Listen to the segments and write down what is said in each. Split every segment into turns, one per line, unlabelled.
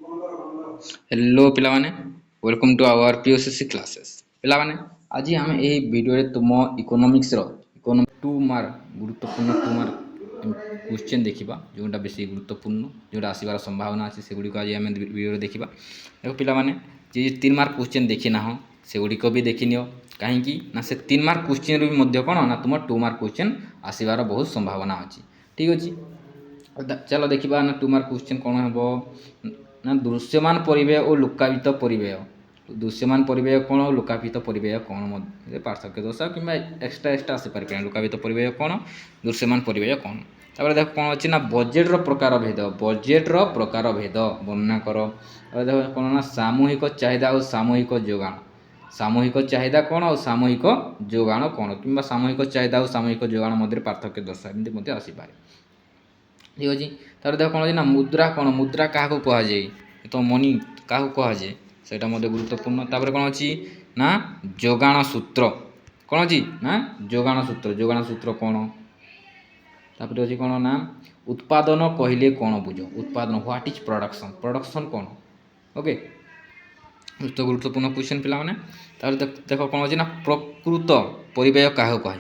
Hello पिलामाने welcome to our POCC classes पिलामाने आज आम ए वीडियो रे तुम इकोनॉमिक्स रो इकोनॉमिक 2 मार्क गुरुत्वपूर्ण 2 मार्क क्वेश्चन देखिबा जोटा बेसी गुरुत्वपूर्ण जोटा आसीबार संभावना अछि सेगुडी को आज आम वीडियो रे देखिबा देखो पिलामाने जे 3 मार्क क्वेश्चन देखि ना हो सेगुडी को भी देखि नियो काहेकि ना से 3 मार्क क्वेश्चन रे भी मध्य कोन ना तुम 2 मार्क क्वेश्चन आसीबार बहुत संभावना अछि ठीक अछि चलो देखिबा ना 2 मार्क क्वेश्चन कोन हेबो ना दृश्यमान परिव्यय और लुकायित परिव्यय दृश्यमान परिव्यय कौन और लुकायित परिव्यय कौन मध्य पार्थक्य दर्शाओ कि एक्सट्रा आसी पारे लुकायित परिव्यय कौन दृश्यमान परिव्यय कौन तापर देख कौन अच्छी ना बजेट प्रकार भेद बजेट प्रकार भेद वर्णना कर देख कौन ना सामूहिक चाहिदा और सामूहिक जोगाण सामूहिक चाहिदा कौन और सामूहिक जोगाण कौन कि सामूहिक चाहिदा और सामूहिक जोगाण मध्य पार्थक्य दर्शा एमती आसीपारे ठीक अच्छे तार देख कौन ना मुद्रा क्या कहुए तो मनी क्या कहुए से गुरुत्वपूर्ण तापर कौन अच्छी ना जोगाण सूत्र कौन अच्छी ना जोगाण सूत्र कौन तापर अच्छी कौन ना उत्पादन कहले कौन बुझ उत्पादन व्हाट इज प्रोडक्शन प्रोडक्शन कौन ओके तो गुरुत्वपूर्ण क्वेश्चन पिला माने तार देख कौन अच्छी ना प्रकृत परिव्यय क्या कहुए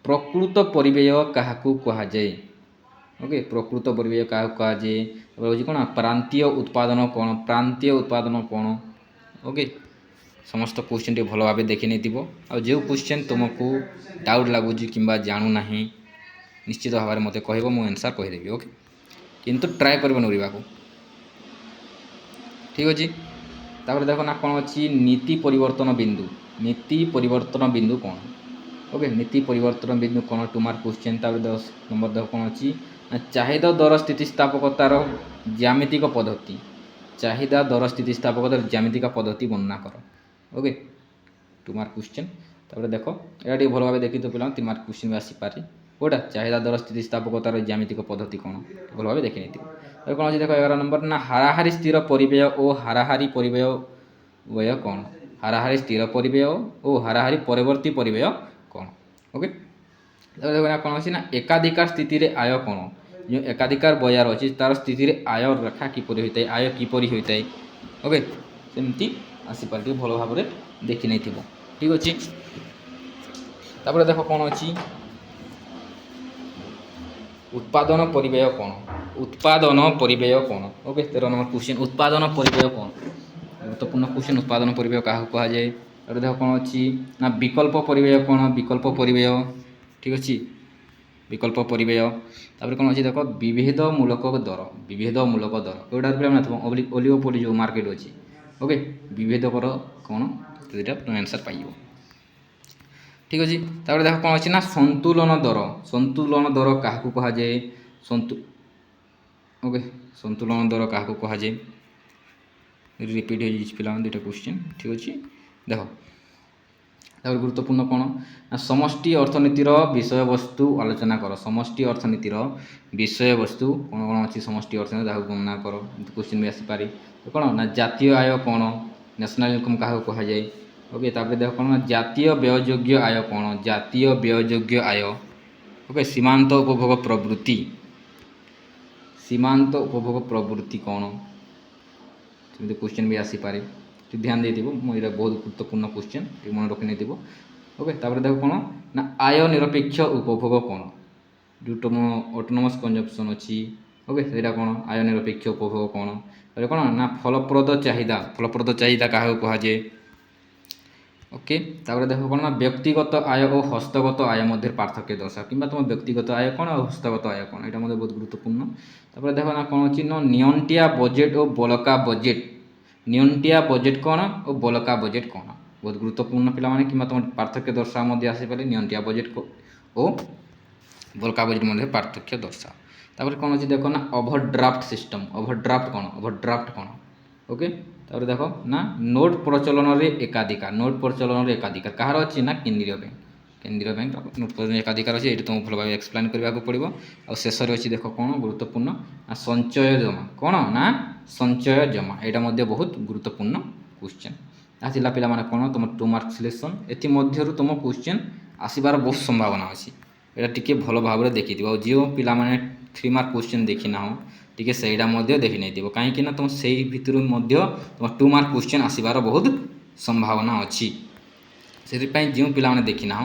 प्रकृत परिव्यय क्या कहुए ओके प्रकृत परिव्यय क्या कहुए हूँ कौन प्रांतीय उत्पादन कौन ओके समस्त क्वेश्चन टे भल भाव देखी नहीं आ जो क्वेश्चन तुमको डाउट लगुच कि जानू ना निश्चित भाव में मत कह मु आंसर कहीदेवी ओके किंतु ट्राए कर नोरिबा को ठीक अच्छे तापर देख ना कौन अच्छी नीति परिवर्तन बिंदु कौन ओके नीति परिवर्तन बिंदु कौन 2 मार्क क्वेश्चन तापर 10 नंबर देख कौन अच्छी चाहिदा दर स्थितिस्थापकतार ज्यामितिक पद्धति चाहिदा दर स्थितिस्थापकतार ज्यामितिक पद्धति वर्णना कर ओके 2 मार्क क्वेश्चन तापर देख ये भल भाव देखी तो पिला 3 मार्क क्वेश्चन भी आसीपारे कौटा चाहिदा दर स्थितिस्थापकतार ज्यामितिक पद्धति कौन भल भाव देखी नहीं कौन अच्छे देख 11 नंबर ना हाराहारी स्थिर परिव्यय और हाराहारी परिव्यय कौन हाराहारी स्थिर परिव्यय और हाराहारी परवर्ती परिव्यय कौन ओके कौन अच्छी ना एकाधिकार स्थिति रे आय कौन जो एकाधिकार बजार अच्छी तार स्थिति रे आय रेखा किपर होता है आय किपर होता है ओके सेमती आसीपारे भल भाव में देखी नहीं ठीक अच्छे तापर देख कौन अच्छी उत्पादन परिव्यय कौन ओके 13 नंबर क्वेश्चन उत्पादन परिव्यय कौन गुरुत्वपूर्ण क्वेश्चन उत्पादन परिव्यय क्या कहुए देख कौन अच्छी ना विकल्प परिव्यय कौन विकल्प परिव्यय ठीक अच्छे विकल्प परिव्यय तापर कौन अच्छी देख विभेदमूलक दर कौटार पे ओलिगोपोली जो मार्केट अच्छी ओके विभेदकर कौन तो तुम आंसर पाइब ठीक अच्छे तापर देख कौन अच्छी ना संतुलन दर क्या कहुए ओके संतुलन दर क्या कहुए रिपीट हो पिला 2टा क्वेश्चन ठीक अच्छे देख तापर गुरुत्वपूर्ण कौन ना समष्टि अर्थनीतिर विषय वस्तु आलोचना कर समष्टि अर्थनीतिर विषय वस्तु कौन कौन अच्छी समष्टि अर्थनीति जहाँ गणना कर क्वेश्चन भी आसीपारे कौन ना जातीय आय कौन नेशनल इनकम क्या कहुए ओके तापर देख कौन जातीय व्यययोग्य आय कौन जातीय व्यययोग्य आय ओके सीमांत उपभोग प्रवृत्ति कौन क्वेश्चन भी आसीपारे ध्यान दे ये बहुत गुरुत्वपूर्ण क्वेश्चन मन रखी नहीं ओके तापर देख कौन ना आय निरपेक्ष उपभोग कौन जो तुम ऑटोनोमस कंजप्शन अच्छी ओके से कौन आय निरपेक्ष उपभोग कौन कौन ना फलप्रद चाहिदा क्या कहुए ओके तापर देख कौन ना व्यक्तिगत आय और हस्तगत आय मध्य पार्थक्य दर्शा कि तुम व्यक्तिगत आय कौन और हस्तगत आय कौन यहाँ बहुत गुरुत्वपूर्ण तापर देख ना कौन अच्छी नियंटिया बजेट और बलका बजेट नियंटिया बजेट कौन और बलका बजेट कौन बहुत गुरुत्वपूर्ण पिला माने कि तुम पार्थक्य दर्शा मध्य आसीपारे नियंटिया बजेट को और बलका बजेट मध्य पार्थक्य दर्शा तापर कौन अच्छी देख ना ओवरड्राफ्ट सिस्टम ओवरड्राफ्ट कौन ओके तापर देख ना नोट प्रचलन कहार अच्छी ना केंद्रीय बैंक नोट प्रचलन एकाधिकार अच्छे ये तुम भल भाव एक्सप्लेन करने को पड़ो आ शेष अच्छी देख कौन गुरुत्वपूर्ण संचय जमा कौन ना संचय जमा यहाँ बहुत गुरुत्वपूर्ण क्वेश्चन आसला पिला माने कौन तुम 2 मार्क सिलेक्शन एमध्य तुम क्वेश्चन आसबार बहुत संभावना अच्छी यहाँ टी भल भाव में देखी जो पिला 3 मार्क क्वेश्चन देखी ना टिके सेटा मध्य देखि नै दिबो काहे कि ना तुम सेही भितरु मध्य तुम 2 मार्क क्वेश्चन आसीबार बहुत संभावना अछि सेति पई जिउ पिला माने देखि ना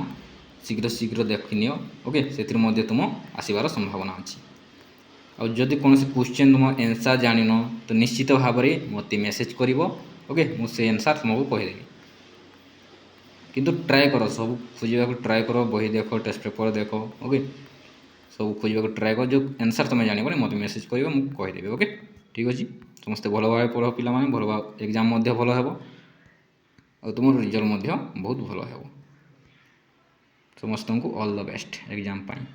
शीघ्र शीघ्र देखि नियो ओके सेतिर मध्य तुम आसीबार संभावना अछि और जदि कोनोसी क्वेश्चन तुम आंसर जानिनो तो निश्चित भाव में मते मेसेज करिवो ओके मु से आंसर तुमको कहि देबी किंतु ट्राए करो सब खोजिबा को ट्राए करो बही देखो टेस्ट पेपर देखो ओके सब खोजिबा को ट्राए करो जो आंसर तुम जानिबो मते मेसेज करिवो मु कहि देबी ओके ठीक अछि समस्त भलो भाव पढ़ो पिला माने भलो भाव एग्जाम मध्य भलो हेबो और तुम रिजल्ट मध्य बहुत भलो हेबो समस्त को all the best exam pi.